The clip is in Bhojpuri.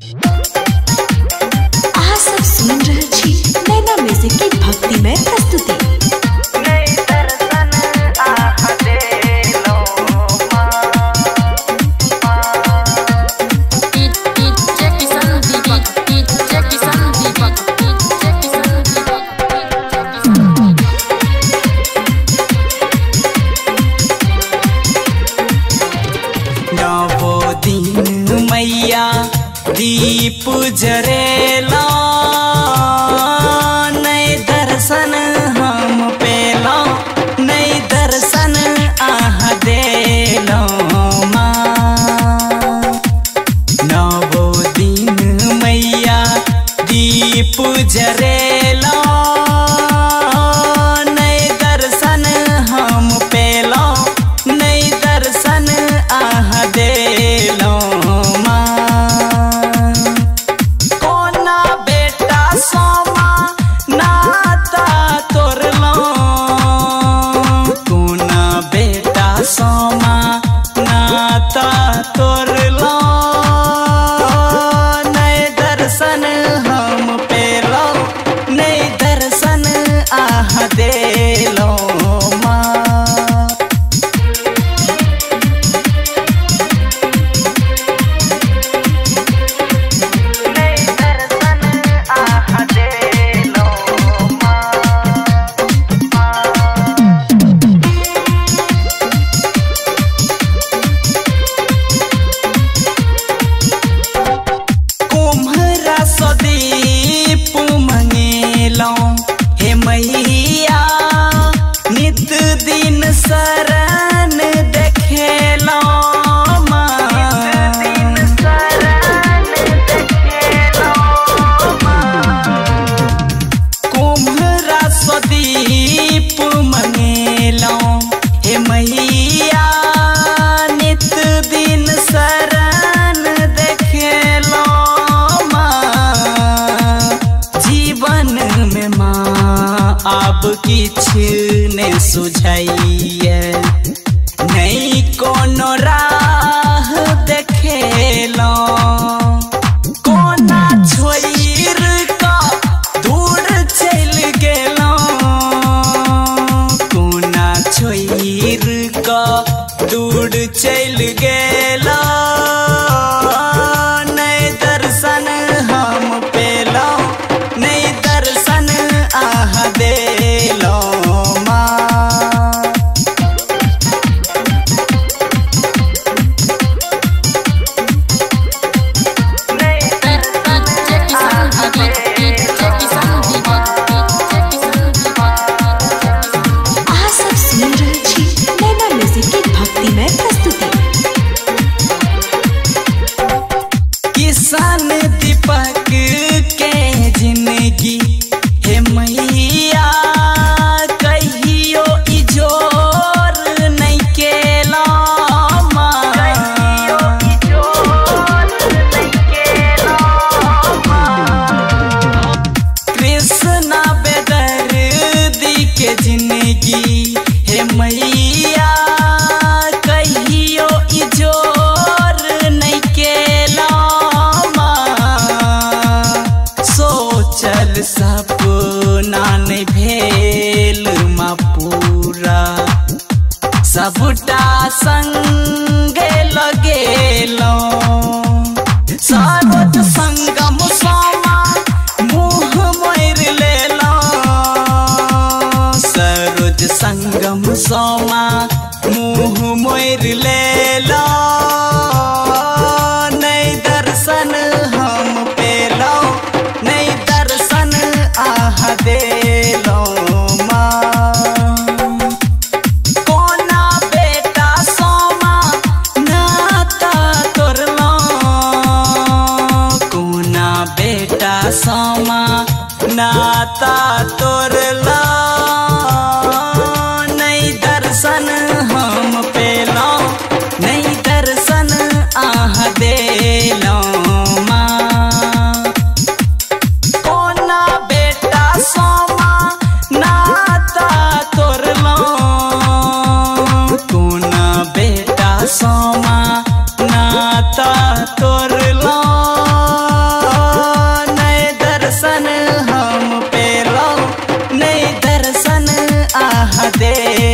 अहाँ सब सुन रहल छी नैना म्यूजिक की भक्तिमय प्रस्तुति। मैया दीप जरेला नई दर्शन हम पेला नई दर्शन आह देलो माँ। नवो दिन मैया दीप जरेला नई दर्शन हम पेला नई दर्शन आह देलो तोरलो नए दर्शन हम पेलो नए दर्शन आह देलो माँ। नए दर्शन आह देलो दीप मंगेलो हे मैया नित दिन शरण देखेलो कुम्हरा दीप मंगेलो हे मैया नित दिन शरण देखेलो जीवन में माँ अब किछ ने सुझाइए नहीं कोनो राह देखेलो कोना छोइर का दूर चल गेलो कोना छोइर का दूर चल गेलो नए दर्शन हम पेलो नए दर्शन आह देलो माँ। अहाँ सब सुन रहल छी नैना म्यूजिक की भक्तिमय प्रस्तुति। किसान दीपक के जिंदगी हे मैया कहियो इजोर नहीं केला कृष्णा बेदर्दी के जिंदगी हे मैया कहियो इजोर नहीं केला सोचल सपना नहीं भेल माँ पूरा सबटा संगे लगेलो सर्वत संगम सोमा मुँह मोर लेलो सरोज संगम सोमा मुँह मोर लेलो नए दर्शन हम पेलो नए दर्शन आह देलो माँ। कोना बेटा महादेव।